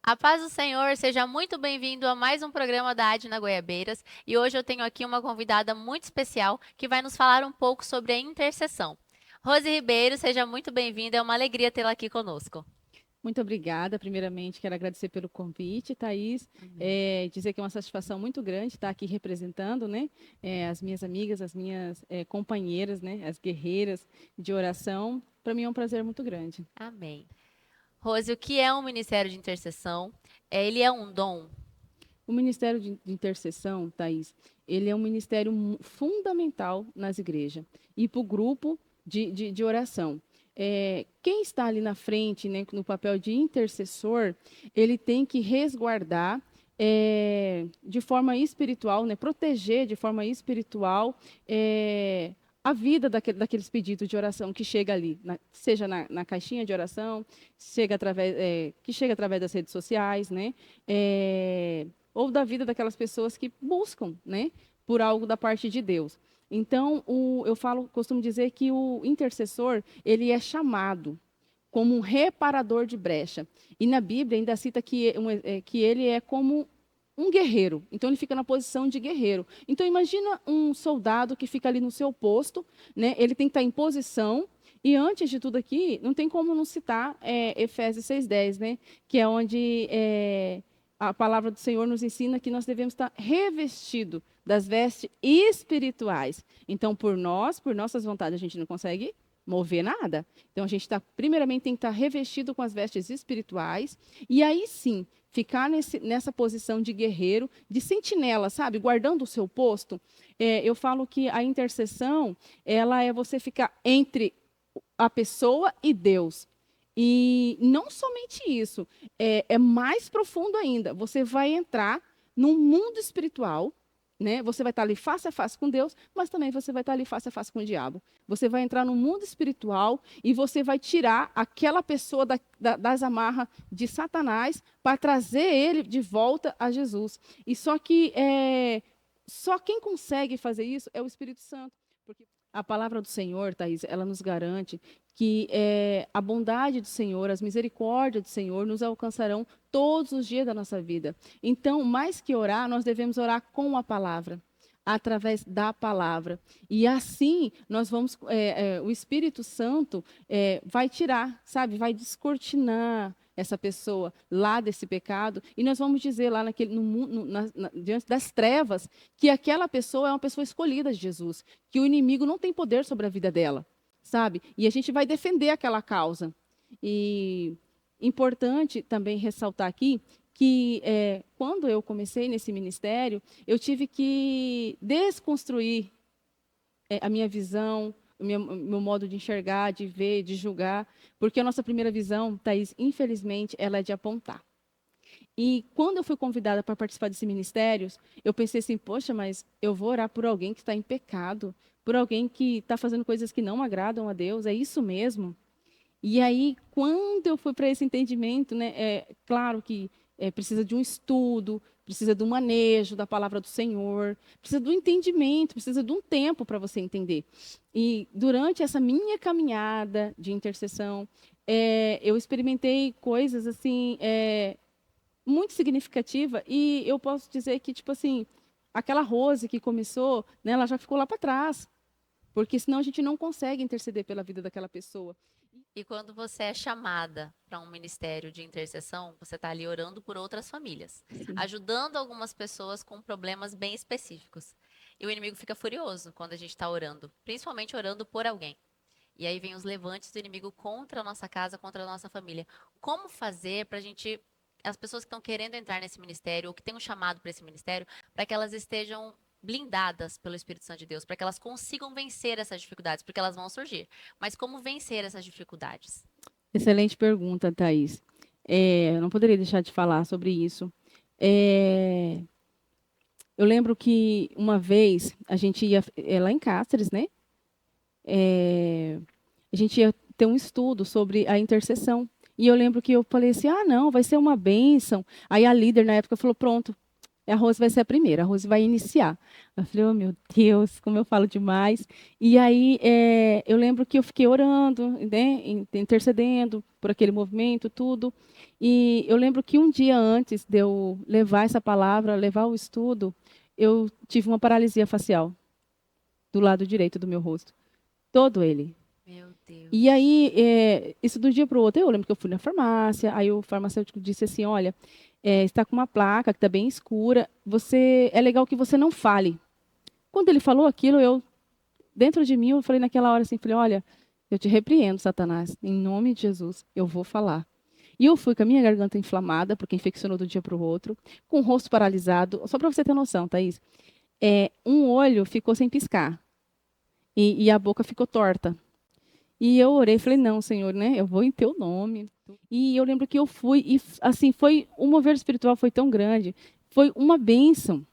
A paz do Senhor, seja muito bem-vindo a mais um programa da Adna Goiabeiras. E hoje eu tenho aqui uma convidada muito especial que vai nos falar um pouco sobre a intercessão. Rose Ribeiro, seja muito bem-vinda, é uma alegria tê-la aqui conosco. Muito obrigada. Primeiramente, quero agradecer pelo convite, Thaís. Amém. Dizer que é uma satisfação muito grande estar aqui representando, né, as minhas amigas, as minhas companheiras, né, as guerreiras de oração. Para mim é um prazer muito grande. Amém. Rose, o que é um ministério de intercessão? Ele é um dom? O Ministério de Intercessão, Thaís, ele é um ministério fundamental nas igrejas e para o grupo de oração. Quem está ali na frente, né, no papel de intercessor, ele tem que resguardar de forma espiritual, né, proteger de forma espiritual a vida daqueles pedidos de oração que chega ali, seja na caixinha de oração, que chega através das redes sociais, né? Ou da vida daquelas pessoas que buscam, né, por algo da parte de Deus. Então, costumo dizer que o intercessor, ele é chamado como um reparador de brecha. E na Bíblia ainda cita que ele é como um guerreiro. Então ele fica na posição de guerreiro. Então imagina um soldado que fica ali no seu posto, né? Ele tem que estar em posição. E antes de tudo aqui, não tem como não citar Efésios 6:10, né? Que é onde a palavra do Senhor nos ensina que nós devemos estar revestido das vestes espirituais. Então, por nossas vontades, a gente não consegue mover nada. Então, a gente está, primeiramente, tem que estar revestido com as vestes espirituais. E aí sim, ficar nessa posição de guerreiro, de sentinela, sabe? Guardando o seu posto. Eu falo que a intercessão, ela é você ficar entre a pessoa e Deus. E não somente isso, é mais profundo ainda. Você vai entrar num mundo espiritual, né? Você vai estar ali face a face com Deus, mas também você vai estar ali face a face com o diabo. Você vai entrar no mundo espiritual e você vai tirar aquela pessoa das amarras de Satanás para trazer ele de volta a Jesus. E só quem consegue fazer isso é o Espírito Santo. Porque a palavra do Senhor, Thaís, ela nos garante que a bondade do Senhor, as misericórdias do Senhor nos alcançarão todos os dias da nossa vida. Então, mais que orar, nós devemos orar com a palavra, através da palavra. E assim, o Espírito Santo vai tirar, sabe, vai descortinar essa pessoa lá desse pecado, e nós vamos dizer lá diante das trevas que aquela pessoa é uma pessoa escolhida de Jesus, que o inimigo não tem poder sobre a vida dela, sabe? E a gente vai defender aquela causa. E importante também ressaltar aqui que quando eu comecei nesse ministério, eu tive que desconstruir a minha visão, o meu modo de enxergar, de ver, de julgar, porque a nossa primeira visão, Thaís, infelizmente, ela é de apontar. E quando eu fui convidada para participar desse ministério, eu pensei assim, poxa, mas eu vou orar por alguém que está em pecado, por alguém que está fazendo coisas que não agradam a Deus, é isso mesmo? E aí, quando eu fui para esse entendimento, né, claro que precisa de um estudo, precisa do manejo da palavra do Senhor, precisa do entendimento, precisa de um tempo para você entender. E durante essa minha caminhada de intercessão, eu experimentei coisas assim muito significativas e eu posso dizer que tipo assim, aquela Rose que começou, né, ela já ficou lá para trás, porque senão a gente não consegue interceder pela vida daquela pessoa. E quando você é chamada para um ministério de intercessão, você está ali orando por outras famílias, Sim. ajudando algumas pessoas com problemas bem específicos. E o inimigo fica furioso quando a gente está orando, principalmente orando por alguém. E aí vem os levantes do inimigo contra a nossa casa, contra a nossa família. Como fazer para a gente, as pessoas que estão querendo entrar nesse ministério, ou que têm um chamado para esse ministério, para que elas estejam blindadas pelo Espírito Santo de Deus, para que elas consigam vencer essas dificuldades, porque elas vão surgir. Mas como vencer essas dificuldades? Excelente pergunta, Thaís. Eu não poderia deixar de falar sobre isso. É, eu lembro que uma vez a gente ia lá em Cáceres, né? É, a gente ia ter um estudo sobre a intercessão. E eu lembro que eu falei assim: ah, não, vai ser uma bênção. Aí a líder na época falou: pronto, A Rose vai ser a primeira, a Rose vai iniciar. Eu falei, oh meu Deus, como eu falo demais. E aí eu lembro que eu fiquei orando, né, intercedendo por aquele movimento, tudo. E eu lembro que um dia antes de eu levar essa palavra, levar o estudo, eu tive uma paralisia facial do lado direito do meu rosto. Todo ele. Meu E Deus. aí, isso do dia para o outro, eu lembro que eu fui na farmácia, aí o farmacêutico disse assim, olha, está com uma placa que está bem escura, é legal que você não fale. Quando ele falou aquilo, dentro de mim, eu falei naquela hora assim, falei, olha, eu te repreendo, Satanás, em nome de Jesus, eu vou falar. E eu fui com a minha garganta inflamada, porque infeccionou do dia para o outro, com o rosto paralisado, só para você ter noção, Thaís, um olho ficou sem piscar, e a boca ficou torta. E eu orei, falei, não, Senhor, né? Eu vou em teu nome. E eu lembro que eu fui, e assim, o mover espiritual foi tão grande, foi uma bênção.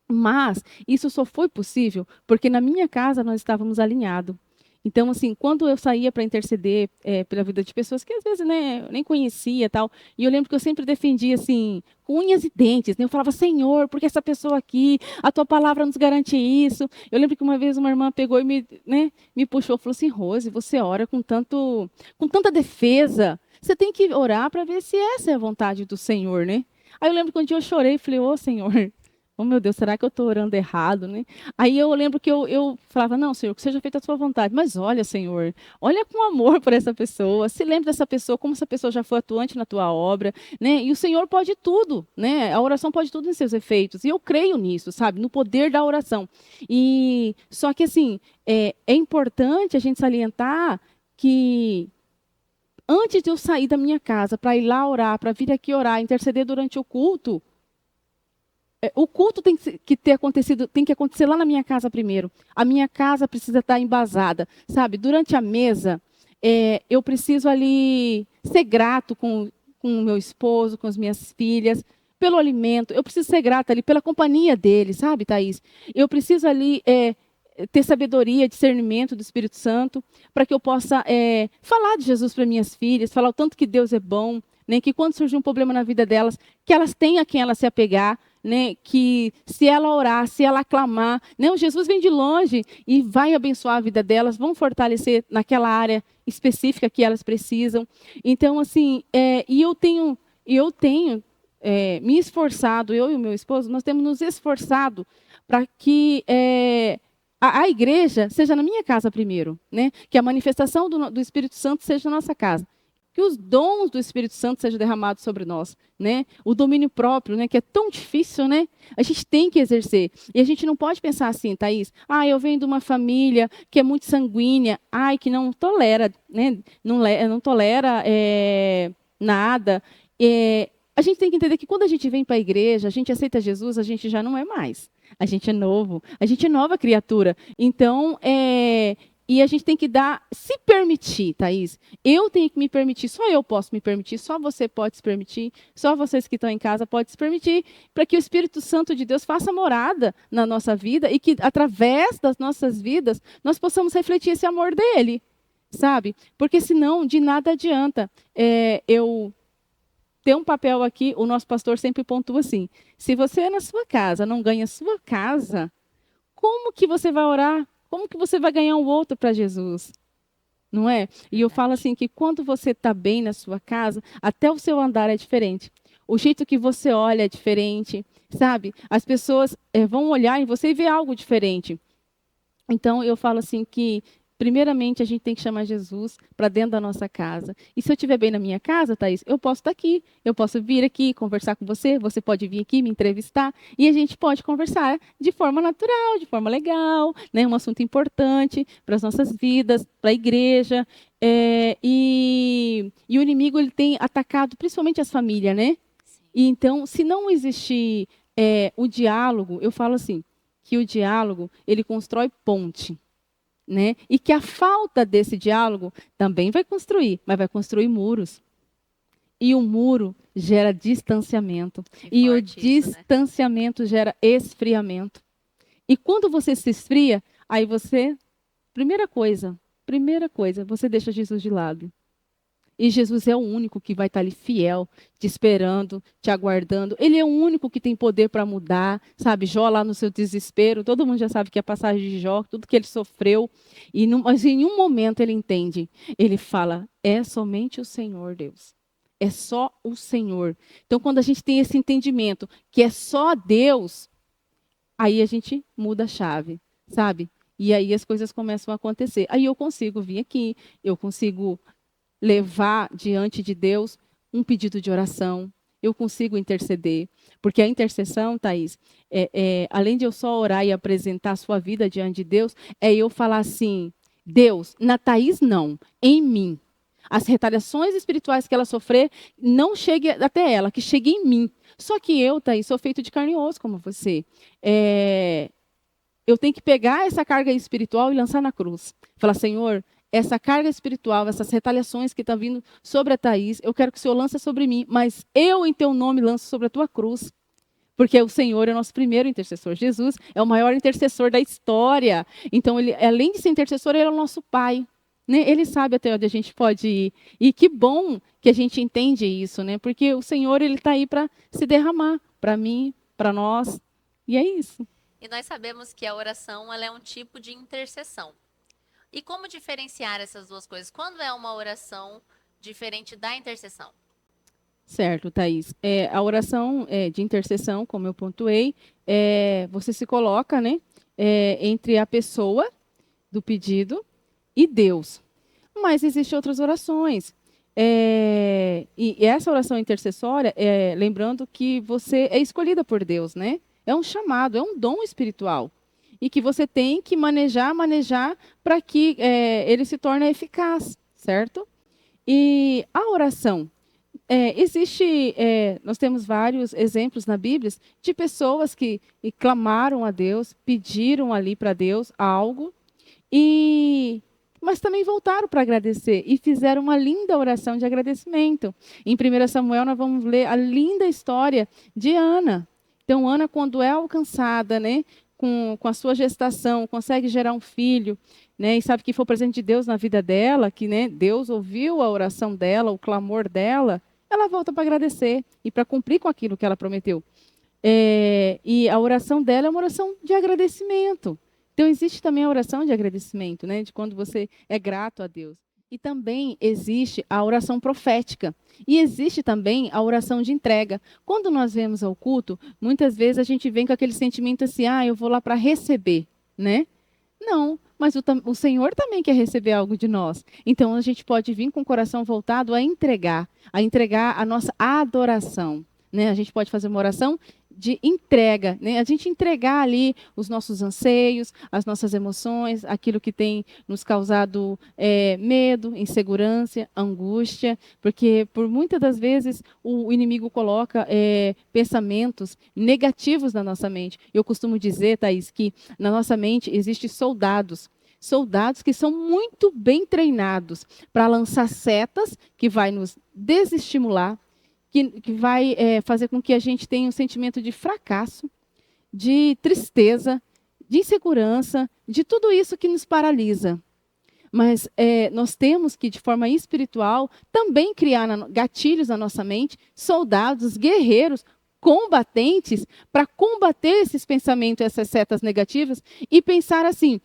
Mas isso só foi possível porque na minha casa nós estávamos alinhados. Então, assim, quando eu saía para interceder pela vida de pessoas que às vezes, né, eu nem conhecia e tal, e eu lembro que eu sempre defendia, assim, com unhas e dentes, né? Eu falava, Senhor, porque essa pessoa aqui, a tua palavra nos garante isso. Eu lembro que uma vez uma irmã pegou e me puxou e falou assim, Rose, você ora com tanta defesa, você tem que orar para ver se essa é a vontade do Senhor, né? Aí eu lembro que um dia eu chorei e falei, ô Senhor, oh, meu Deus, será que eu estou orando errado, né? Aí eu lembro que eu falava, não, Senhor, que seja feita a sua vontade. Mas olha, Senhor, olha com amor por essa pessoa. Se lembre dessa pessoa, como essa pessoa já foi atuante na tua obra, né? E o Senhor pode tudo, né? A oração pode tudo em seus efeitos. E eu creio nisso, sabe? No poder da oração. E só que, assim, é importante a gente salientar que antes de eu sair da minha casa para ir lá orar, para vir aqui orar, interceder durante o culto que ter acontecido, tem que acontecer lá na minha casa primeiro. A minha casa precisa estar embasada, sabe? Durante a mesa, eu preciso ali ser grato com o meu esposo, com as minhas filhas, pelo alimento. Eu preciso ser grata ali pela companhia dele, sabe, Thaís? Eu preciso ali ter sabedoria, discernimento do Espírito Santo, para que eu possa falar de Jesus para minhas filhas, falar o tanto que Deus é bom, né? Que quando surgir um problema na vida delas, que elas tenham a quem elas se apegar, né, que se ela orar, se ela clamar, né, o Jesus vem de longe e vai abençoar a vida delas, vão fortalecer naquela área específica que elas precisam. Então, assim, eu tenho me esforçado, eu e o meu esposo, nós temos nos esforçado para que a igreja seja na minha casa primeiro, né, que a manifestação do Espírito Santo seja na nossa casa. Que os dons do Espírito Santo sejam derramados sobre nós, né? O domínio próprio, né? Que é tão difícil, né? A gente tem que exercer. E a gente não pode pensar assim, Thaís. Eu venho de uma família que é muito sanguínea, que não tolera, né? Não tolera nada. A gente tem que entender que quando a gente vem para a igreja, a gente aceita Jesus, a gente já não é mais. A gente é novo, a gente é nova criatura. Então, e a gente tem que se permitir, Thaís. Eu tenho que me permitir, só eu posso me permitir, só você pode se permitir, só vocês que estão em casa podem se permitir, para que o Espírito Santo de Deus faça morada na nossa vida e que, através das nossas vidas, nós possamos refletir esse amor dele, sabe? Porque senão, de nada adianta eu ter um papel aqui, o nosso pastor sempre pontua assim, se você na sua casa não ganha a sua casa, como que você vai orar? Como que você vai ganhar um outro para Jesus? Não é? E eu falo assim que quando você está bem na sua casa, até o seu andar é diferente. O jeito que você olha é diferente, sabe? As pessoas vão olhar em você e ver algo diferente. Então, eu falo assim que, primeiramente, a gente tem que chamar Jesus para dentro da nossa casa. E se eu estiver bem na minha casa, Thaís, eu posso estar aqui. Eu posso vir aqui conversar com você, você pode vir aqui me entrevistar, e a gente pode conversar de forma natural, de forma legal, né? Um assunto importante para as nossas vidas, para a igreja. E o inimigo ele tem atacado principalmente as famílias, né? E então, se não existir o diálogo, eu falo assim, que o diálogo, ele constrói ponte, né? E que a falta desse diálogo também vai construir, mas vai construir muros. E o muro gera distanciamento. E o distanciamento gera esfriamento. E quando você se esfria, aí você, primeira coisa, você deixa Jesus de lado. E Jesus é o único que vai estar ali fiel, te esperando, te aguardando. Ele é o único que tem poder para mudar, sabe? Jó lá no seu desespero, todo mundo já sabe que é a passagem de Jó, tudo que ele sofreu. Mas em um momento ele entende. Ele fala, é somente o Senhor, Deus. É só o Senhor. Então, quando a gente tem esse entendimento que é só Deus, aí a gente muda a chave, sabe? E aí as coisas começam a acontecer. Aí eu consigo vir aqui, eu consigo levar diante de Deus um pedido de oração, eu consigo interceder. Porque a intercessão, Thaís, além de eu só orar e apresentar a sua vida diante de Deus, é eu falar assim, Deus, na Thaís não, em mim. As retaliações espirituais que ela sofrer, não chegue até ela, que chegue em mim. Só que eu, Thaís, sou feito de carne e osso como você. Eu tenho que pegar essa carga espiritual e lançar na cruz. Falar, Senhor, essa carga espiritual, essas retaliações que estão vindo sobre a Thaís, eu quero que o Senhor lance sobre mim, mas eu, em teu nome, lanço sobre a tua cruz. Porque o Senhor é o nosso primeiro intercessor. Jesus é o maior intercessor da história. Então, ele, além de ser intercessor, ele é o nosso Pai. Né? Ele sabe até onde a gente pode ir. E que bom que a gente entende isso, né? Porque o Senhor está aí para se derramar, para mim, para nós. E é isso. E nós sabemos que a oração ela é um tipo de intercessão. E como diferenciar essas duas coisas? Quando é uma oração diferente da intercessão? Certo, Thaís. A oração de intercessão, como eu pontuei, você se coloca, né, entre a pessoa do pedido e Deus. Mas existem outras orações. E essa oração intercessória, lembrando que você é escolhida por Deus, né? É um chamado, é um dom espiritual. E que você tem que manejar para que ele se torne eficaz, certo? E a oração. Nós temos vários exemplos na Bíblia de pessoas que clamaram a Deus, pediram ali para Deus algo, mas também voltaram para agradecer e fizeram uma linda oração de agradecimento. Em 1 Samuel, nós vamos ler a linda história de Ana. Então, Ana, quando é alcançada, né, com a sua gestação, consegue gerar um filho, né, e sabe que foi o presente de Deus na vida dela, que, né, Deus ouviu a oração dela, o clamor dela, ela volta para agradecer e para cumprir com aquilo que ela prometeu. E a oração dela é uma oração de agradecimento. Então, existe também a oração de agradecimento, né, de quando você é grato a Deus. E também existe a oração profética. E existe também a oração de entrega. Quando nós vemos ao culto, muitas vezes a gente vem com aquele sentimento assim, eu vou lá para receber, né? Não, mas o Senhor também quer receber algo de nós. Então, a gente pode vir com o coração voltado a entregar a nossa adoração. Né? A gente pode fazer uma oração de entrega, né? A gente entregar ali os nossos anseios, as nossas emoções, aquilo que tem nos causado medo, insegurança, angústia, porque por muitas das vezes o inimigo coloca pensamentos negativos na nossa mente. Eu costumo dizer, Thaís, que na nossa mente existem soldados que são muito bem treinados para lançar setas que vai nos desestimular, que vai fazer com que a gente tenha um sentimento de fracasso, de tristeza, de insegurança, de tudo isso que nos paralisa. Mas nós temos que, de forma espiritual, também criar gatilhos na nossa mente, soldados, guerreiros, combatentes, para combater esses pensamentos, essas setas negativas, e pensar assim,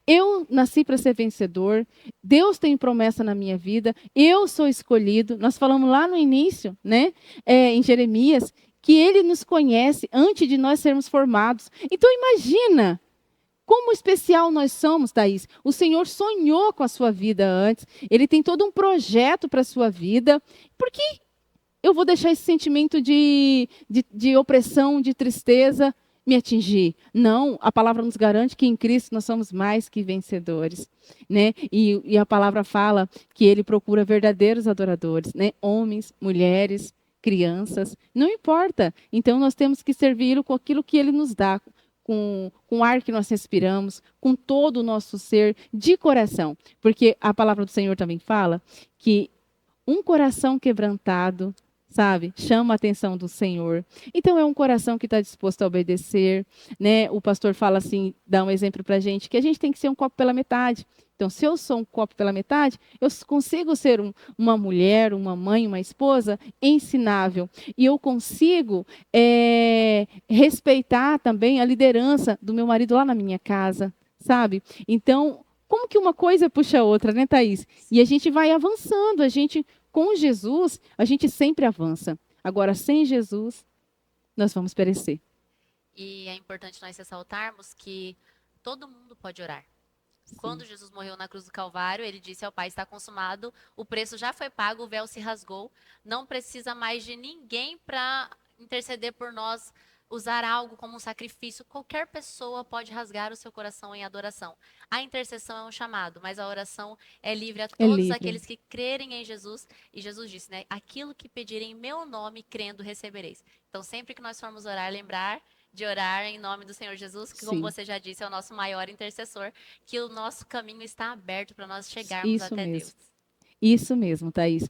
eu nasci para ser vencedor, Deus tem promessa na minha vida, eu sou escolhido. Nós falamos lá no início, né, em Jeremias, que Ele nos conhece antes de nós sermos formados. Então imagina como especial nós somos, Thaís. O Senhor sonhou com a sua vida antes, Ele tem todo um projeto para a sua vida. Por que eu vou deixar esse sentimento de opressão, de tristeza me atingir? Não, a palavra nos garante que em Cristo nós somos mais que vencedores, né? E a palavra fala que Ele procura verdadeiros adoradores, né? Homens, mulheres, crianças, não importa. Então nós temos que servi-lo com aquilo que Ele nos dá, com o ar que nós respiramos, com todo o nosso ser, de coração. Porque a palavra do Senhor também fala que um coração quebrantado, sabe, chama a atenção do Senhor. Então, é um coração que está disposto a obedecer, né? O pastor fala assim, dá um exemplo para a gente, que a gente tem que ser um copo pela metade, Então, se eu sou um copo pela metade, eu consigo ser uma mulher, uma mãe, uma esposa ensinável. E eu consigo respeitar também a liderança do meu marido lá na minha casa, sabe? Então, como que uma coisa puxa a outra, né, Thaís? E a gente vai avançando, com Jesus, a gente sempre avança. Agora, sem Jesus, nós vamos perecer. E é importante nós ressaltarmos que todo mundo pode orar. Sim. Quando Jesus morreu na cruz do Calvário, ele disse ao Pai, está consumado, o preço já foi pago, o véu se rasgou, não precisa mais de ninguém para interceder por nós, usar algo como um sacrifício. Qualquer pessoa pode rasgar o seu coração em adoração. A intercessão é um chamado, mas a oração é livre a todos aqueles que crerem em Jesus. E Jesus disse, né, aquilo que pedirem em meu nome, crendo, recebereis. Então, sempre que nós formos orar, lembrar de orar em nome do Senhor Jesus, que, como você já disse, é o nosso maior intercessor, que o nosso caminho está aberto para nós chegarmos até Deus. Isso mesmo, Thaís.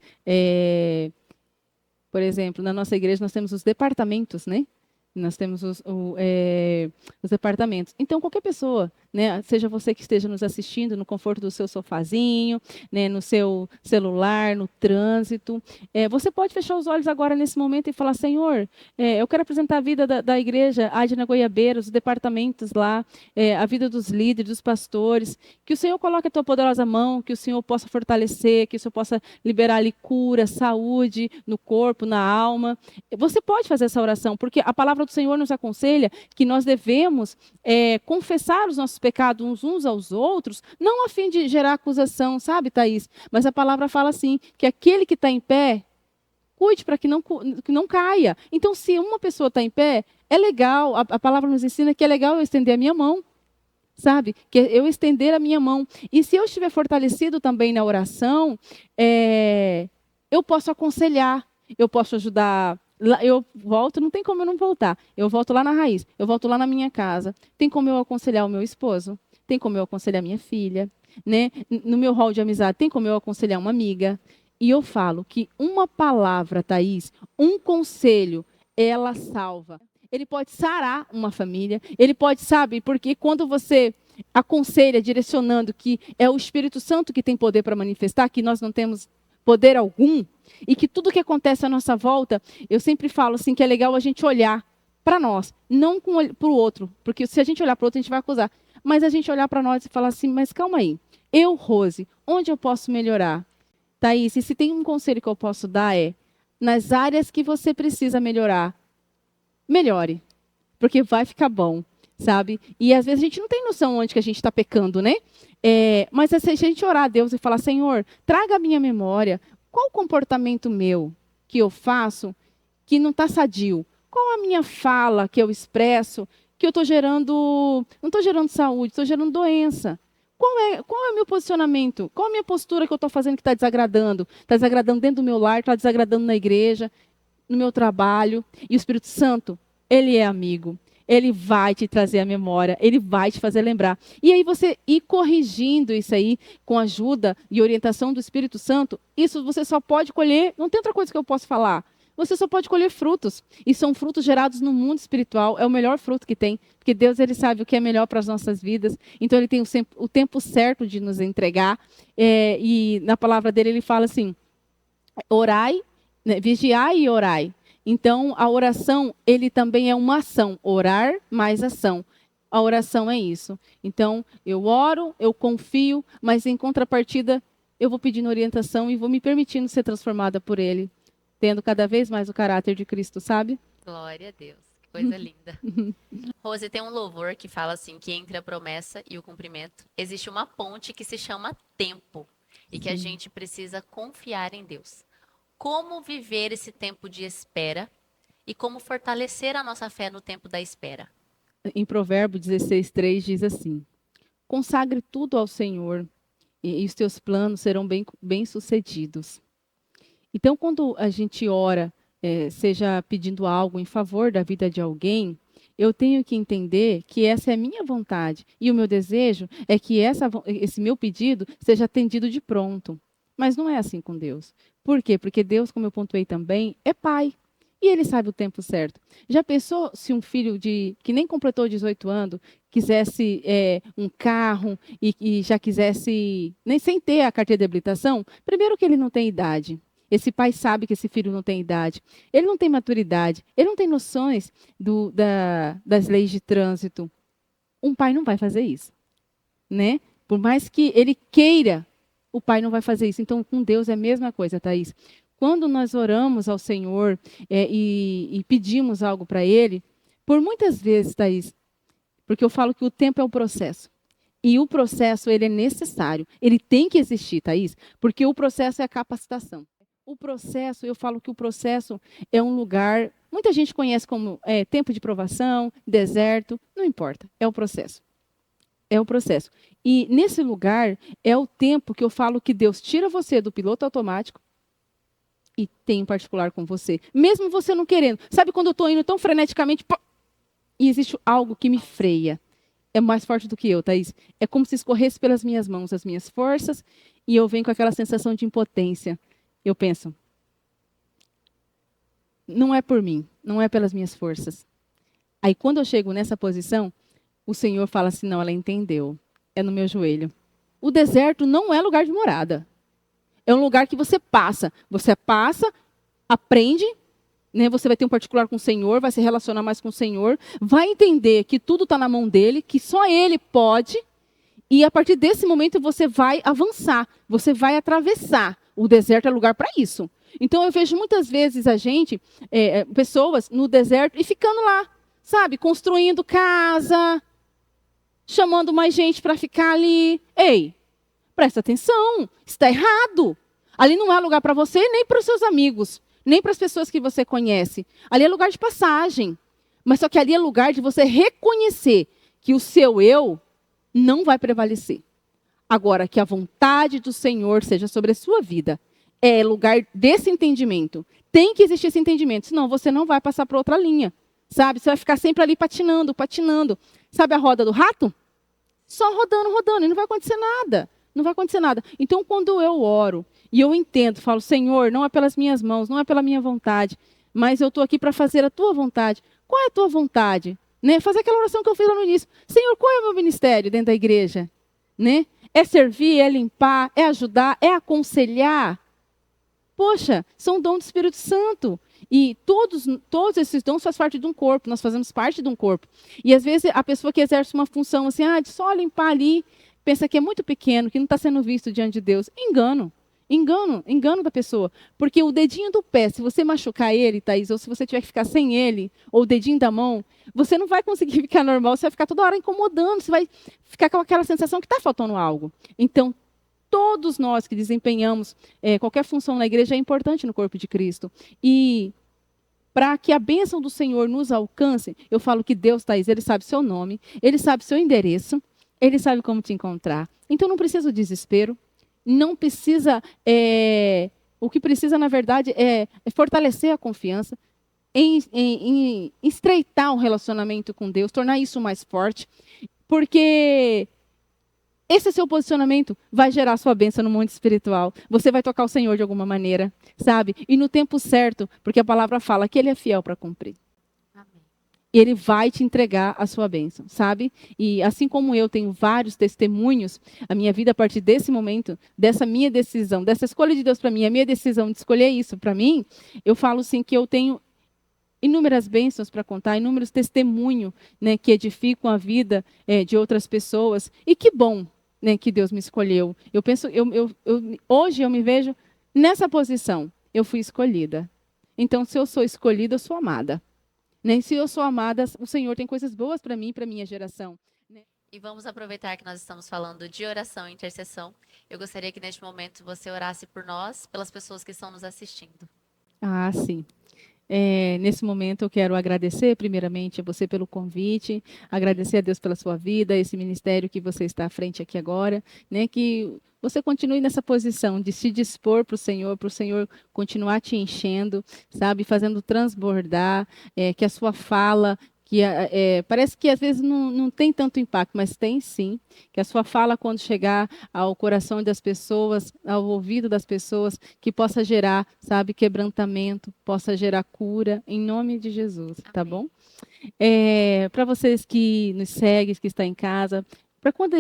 Por exemplo, na nossa igreja nós temos os departamentos, né? Nós temos os departamentos. Então, qualquer pessoa, né, seja você que esteja nos assistindo no conforto do seu sofazinho, né, no seu celular, no trânsito, você pode fechar os olhos agora nesse momento e falar, Senhor, eu quero apresentar a vida da igreja Adna Goiabeira, os departamentos lá, a vida dos líderes, dos pastores, que o Senhor coloque a tua poderosa mão, que o Senhor possa fortalecer, que o Senhor possa liberar ali cura, saúde no corpo, na alma. Você pode fazer essa oração, porque a palavra do Senhor nos aconselha que nós devemos confessar os nossos pecados uns aos outros, não a fim de gerar acusação, sabe, Thaís? Mas a palavra fala assim, que aquele que está em pé, cuide para que não caia. Então, se uma pessoa está em pé, é legal, a palavra nos ensina que é legal eu estender a minha mão, sabe? Que eu estender a minha mão. E se eu estiver fortalecido também na oração, eu posso aconselhar, eu posso ajudar. Eu volto, não tem como eu não voltar. Eu volto lá na raiz, eu volto lá na minha casa. Tem como eu aconselhar o meu esposo, tem como eu aconselhar minha filha, né? No meu hall de amizade, tem como eu aconselhar uma amiga. E eu falo que uma palavra, Thaís, um conselho, ela salva. Ele pode sarar uma família, ele pode, sabe, porque quando você aconselha, direcionando que é o Espírito Santo que tem poder para manifestar, que nós não temos poder algum, e que tudo que acontece à nossa volta, eu sempre falo assim, que é legal a gente olhar para nós, não para o outro, porque se a gente olhar para o outro, a gente vai acusar, mas a gente olhar para nós e falar assim, mas calma aí, eu, Rose, onde eu posso melhorar? Thaís, e se tem um conselho que eu posso dar nas áreas que você precisa melhorar, melhore, porque vai ficar bom, sabe? E às vezes a gente não tem noção onde que a gente está pecando, né? Mas se a gente orar a Deus e falar, Senhor, traga a minha memória, qual o comportamento meu que eu faço que não está sadio? Qual a minha fala que eu expresso que eu estou gerando, não estou gerando saúde, estou gerando doença? Qual é o meu posicionamento? Qual a minha postura que eu estou fazendo que está desagradando? Está desagradando dentro do meu lar, está desagradando na igreja, no meu trabalho. E o Espírito Santo, ele é amigo. Ele vai te trazer a memória, ele vai te fazer lembrar. E aí você ir corrigindo isso aí, com a ajuda e orientação do Espírito Santo, isso você só pode colher, não tem outra coisa que eu possa falar. Você só pode colher frutos. E são frutos gerados no mundo espiritual. É o melhor fruto que tem. Porque Deus, ele sabe o que é melhor para as nossas vidas. Então, ele tem o tempo certo de nos entregar. E na palavra dele, ele fala assim, orai, né, vigiai e orai. Então, a oração, ele também é uma ação. Orar mais ação. A oração é isso. Então, eu oro, eu confio, mas em contrapartida, eu vou pedindo orientação e vou me permitindo ser transformada por ele, tendo cada vez mais o caráter de Cristo, sabe? Glória a Deus. Que coisa linda. Rose, tem um louvor que fala assim, que entre a promessa e o cumprimento existe uma ponte que se chama tempo e que a gente precisa confiar em Deus. Como viver esse tempo de espera e como fortalecer a nossa fé no tempo da espera? Em Provérbio 16:3 diz assim, consagre tudo ao Senhor e os teus planos serão bem sucedidos. Então, quando a gente ora, seja pedindo algo em favor da vida de alguém, eu tenho que entender que essa é a minha vontade. E o meu desejo é que esse meu pedido seja atendido de pronto. Mas não é assim com Deus. Por quê? Porque Deus, como eu pontuei também, é Pai. E ele sabe o tempo certo. Já pensou se um filho que nem completou 18 anos quisesse um carro e já quisesse, nem sem ter a carteira de habilitação? Primeiro que ele não tem idade. Esse pai sabe que esse filho não tem idade. Ele não tem maturidade. Ele não tem noções das leis de trânsito. Um pai não vai fazer isso, né? Por mais que ele queira, o pai não vai fazer isso. Então, com Deus é a mesma coisa, Thaís. Quando nós oramos ao Senhor e pedimos algo para Ele, por muitas vezes, Thaís, porque eu falo que o tempo é o processo. E o processo, ele é necessário. Ele tem que existir, Thaís, porque o processo é a capacitação. O processo, eu falo que o processo é um lugar, muita gente conhece como tempo de provação, deserto, não importa, é o processo. É o processo. E nesse lugar é o tempo que eu falo que Deus tira você do piloto automático e tem em particular com você. Mesmo você não querendo. Sabe quando eu estou indo tão freneticamente e existe algo que me freia? É mais forte do que eu, Thaís. É como se escorresse pelas minhas mãos as minhas forças e eu venho com aquela sensação de impotência. Eu penso, não é por mim, não é pelas minhas forças. Aí quando eu chego nessa posição, o Senhor fala assim, não, ela entendeu. É no meu joelho. O deserto não é lugar de morada. É um lugar que você passa. Você passa, aprende, né? Você vai ter um particular com o Senhor, vai se relacionar mais com o Senhor, vai entender que tudo está na mão dele, que só ele pode, e a partir desse momento você vai avançar, você vai atravessar. O deserto é lugar para isso. Então eu vejo muitas vezes a gente, pessoas no deserto e ficando lá, sabe? Construindo casa, chamando mais gente para ficar ali. Ei, presta atenção, está errado. Ali não é lugar para você, nem para os seus amigos, nem para as pessoas que você conhece. Ali é lugar de passagem. Mas só que ali é lugar de você reconhecer que o seu eu não vai prevalecer. Agora, que a vontade do Senhor seja sobre a sua vida. É lugar desse entendimento. Tem que existir esse entendimento, senão você não vai passar para outra linha. Sabe? Você vai ficar sempre ali patinando, patinando. Sabe a roda do rato? Só rodando, rodando, e não vai acontecer nada. Não vai acontecer nada. Então, quando eu oro e eu entendo, falo, Senhor, não é pelas minhas mãos, não é pela minha vontade, mas eu estou aqui para fazer a tua vontade. Qual é a tua vontade? Né? Fazer aquela oração que eu fiz lá no início. Senhor, qual é o meu ministério dentro da igreja? Né? É servir, é limpar, é ajudar, é aconselhar. Poxa, são dons do Espírito Santo. E todos esses dons fazem parte de um corpo, nós fazemos parte de um corpo. E às vezes a pessoa que exerce uma função assim, de só limpar ali, pensa que é muito pequeno, que não está sendo visto diante de Deus. Engano da pessoa. Porque o dedinho do pé, se você machucar ele, Thaís, ou se você tiver que ficar sem ele, ou o dedinho da mão, você não vai conseguir ficar normal, você vai ficar toda hora incomodando, você vai ficar com aquela sensação que está faltando algo. Então, todos nós que desempenhamos qualquer função na igreja é importante no corpo de Cristo. E para que a bênção do Senhor nos alcance, eu falo que Deus, Thaís, Ele sabe seu nome, Ele sabe seu endereço, Ele sabe como te encontrar. Então não precisa do desespero, não precisa... o que precisa, na verdade, é fortalecer a confiança, em estreitar um relacionamento com Deus, tornar isso mais forte, porque... esse seu posicionamento vai gerar sua bênção no mundo espiritual. Você vai tocar o Senhor de alguma maneira, sabe? E no tempo certo, porque a palavra fala que Ele é fiel para cumprir. Amém. Ele vai te entregar a sua bênção, sabe? E assim como eu tenho vários testemunhos, a minha vida a partir desse momento, dessa minha decisão, dessa escolha de Deus para mim, a minha decisão de escolher isso para mim, eu falo assim que eu tenho inúmeras bênçãos para contar, inúmeros testemunhos, né, que edificam a vida de outras pessoas. E que bom, né, que Deus me escolheu. Eu penso, hoje eu me vejo nessa posição. Eu fui escolhida. Então, se eu sou escolhida, eu sou amada. Né? Se eu sou amada, o Senhor tem coisas boas para mim e para a minha geração. Né? E vamos aproveitar que nós estamos falando de oração e intercessão. Eu gostaria que neste momento você orasse por nós, pelas pessoas que estão nos assistindo. Ah, sim. Nesse momento eu quero agradecer primeiramente a você pelo convite, agradecer a Deus pela sua vida, esse ministério que você está à frente aqui agora, né, que você continue nessa posição de se dispor para o Senhor continuar te enchendo, sabe, fazendo transbordar, que a sua fala, que parece que às vezes não tem tanto impacto, mas tem sim. Que a sua fala, quando chegar ao coração das pessoas, ao ouvido das pessoas, que possa gerar, sabe, quebrantamento, possa gerar cura, em nome de Jesus, tá Amém. bom? Para vocês que nos seguem, que estão em casa, para quando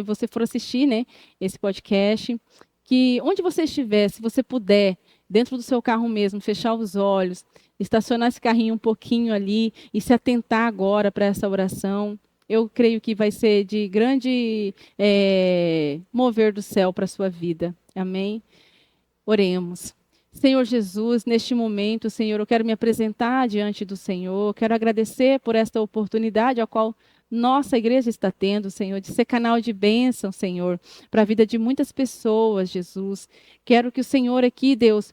você for assistir, né, esse podcast, que onde você estiver, se você puder, dentro do seu carro mesmo, fechar os olhos, estacionar esse carrinho um pouquinho ali e se atentar agora para essa oração, eu creio que vai ser de grande mover do céu para a sua vida. Amém? Oremos. Senhor Jesus, neste momento, Senhor, eu quero me apresentar diante do Senhor, quero agradecer por esta oportunidade a qual nossa igreja está tendo, Senhor, de ser canal de bênção, Senhor, para a vida de muitas pessoas, Jesus. Quero que o Senhor aqui, Deus,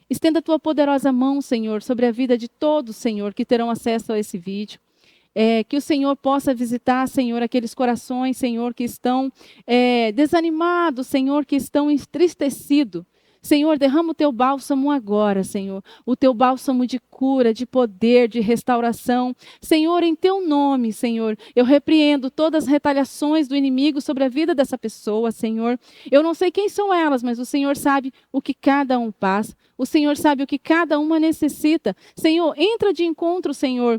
estenda a tua poderosa mão, Senhor, sobre a vida de todos, Senhor, que terão acesso a esse vídeo. Que o Senhor possa visitar, Senhor, aqueles corações, Senhor, que estão desanimados, Senhor, que estão entristecidos. Senhor, derrama o teu bálsamo agora, Senhor. O teu bálsamo de cura, de poder, de restauração. Senhor, em teu nome, Senhor, eu repreendo todas as retaliações do inimigo sobre a vida dessa pessoa, Senhor. Eu não sei quem são elas, mas o Senhor sabe o que cada um passa. O Senhor sabe o que cada uma necessita. Senhor, entra de encontro, Senhor,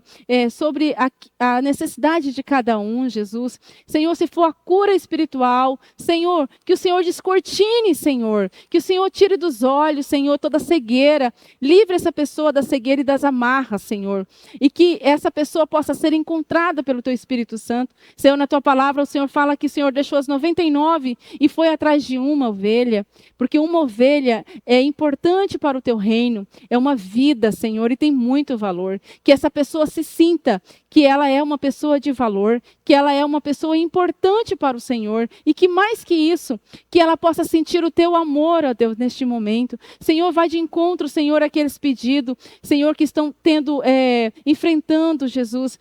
sobre a necessidade de cada um, Jesus. Senhor, se for a cura espiritual, Senhor, que o Senhor descortine, Senhor. Que o Senhor tire dos olhos, Senhor, toda cegueira. Livre essa pessoa da cegueira e das amarras, Senhor. E que essa pessoa possa ser encontrada pelo Teu Espírito Santo. Senhor, na Tua palavra, o Senhor fala que o Senhor deixou as 99 e foi atrás de uma ovelha. Porque uma ovelha é importante para o Teu reino. É uma vida, Senhor, e tem muito valor. Que essa pessoa se sinta que ela é uma pessoa de valor, que ela é uma pessoa importante para o Senhor. E que mais que isso, que ela possa sentir o Teu amor, ó Deus, neste momento. Senhor, vai de encontro, Senhor, aqueles pedidos, Senhor, que estão enfrentando, Jesus,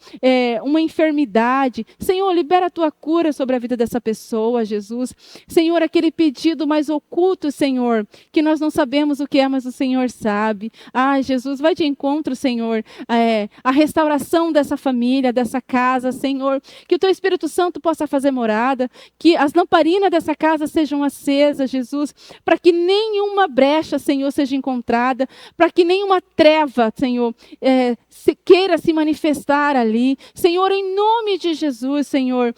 uma enfermidade. Senhor, libera a Tua cura sobre a vida dessa pessoa, Jesus. Senhor, aquele pedido mais oculto, Senhor, que nós não sabemos o que é, mas o Senhor sabe. Ah, Jesus, vai de encontro, Senhor, a restauração dessa família, dessa casa, Senhor, que o Teu Espírito Santo possa fazer morada, que as lamparinas dessa casa sejam acesas, Jesus, para que nenhuma brecha, Senhor, seja encontrada, para que nenhuma treva, Senhor, queira se manifestar ali. Senhor, em nome de Jesus, Senhor,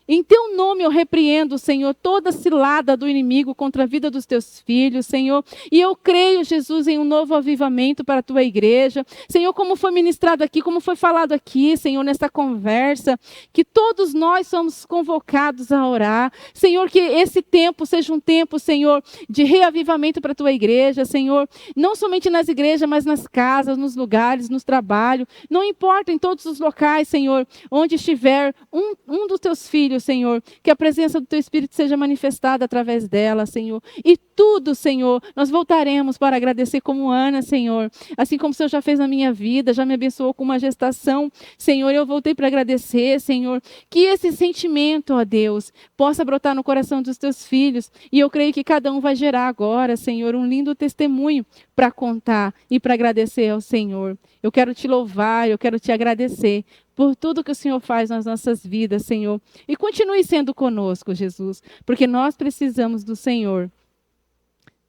em Teu nome eu repreendo, Senhor, toda cilada do inimigo contra a vida dos Teus filhos, Senhor, e eu creio, Jesus, em um novo avivamento para a Tua igreja. Senhor, como foi ministrado aqui, como foi falado aqui, Senhor, nesta conversa, que todos nós somos convocados a orar. Senhor, que esse tempo seja um tempo, Senhor, de reavivamento para a Tua igreja, Senhor, não somente nas igrejas, mas nas casas, nos lugares, nos trabalhos, não importa, em todos os locais, Senhor, onde estiver um dos Teus filhos, Senhor, que a presença do Teu Espírito seja manifestada através dela, Senhor, e tudo, Senhor, nós voltaremos para agradecer como Ana, Senhor, assim como o Senhor já fez na minha vida, já me abençoou com uma gestação, Senhor, eu voltei para agradecer, Senhor, que esse sentimento, ó Deus, possa brotar no coração dos Teus filhos, e eu creio que cada um vai gerar agora, Senhor, um lindo testemunho para contar e para agradecer ao Senhor. Eu quero Te louvar, eu quero Te agradecer por tudo que o Senhor faz nas nossas vidas, Senhor, e continue sendo conosco, Jesus, porque nós precisamos do Senhor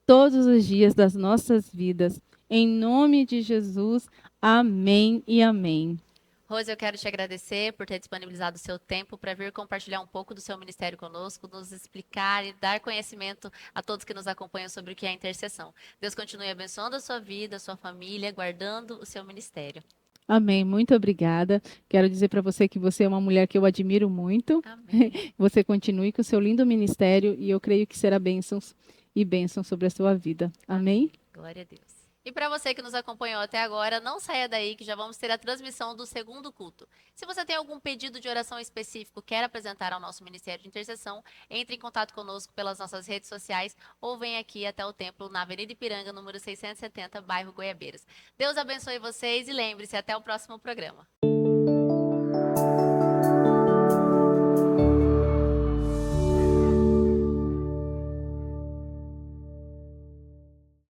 todos os dias das nossas vidas. Em nome de Jesus, amém e amém. Rose, eu quero te agradecer por ter disponibilizado o seu tempo para vir compartilhar um pouco do seu ministério conosco, nos explicar e dar conhecimento a todos que nos acompanham sobre o que é a intercessão. Deus continue abençoando a sua vida, a sua família, guardando o seu ministério. Amém, muito obrigada. Quero dizer para você que você é uma mulher que eu admiro muito. Amém. Você continue com o seu lindo ministério e eu creio que será bênçãos e bênçãos sobre a sua vida. Amém? Glória a Deus. E para você que nos acompanhou até agora, não saia daí que já vamos ter a transmissão do segundo culto. Se você tem algum pedido de oração específico, quer apresentar ao nosso Ministério de Intercessão, entre em contato conosco pelas nossas redes sociais ou venha aqui até o templo na Avenida Ipiranga, número 670, bairro Goiabeiras. Deus abençoe vocês e lembre-se, até o próximo programa.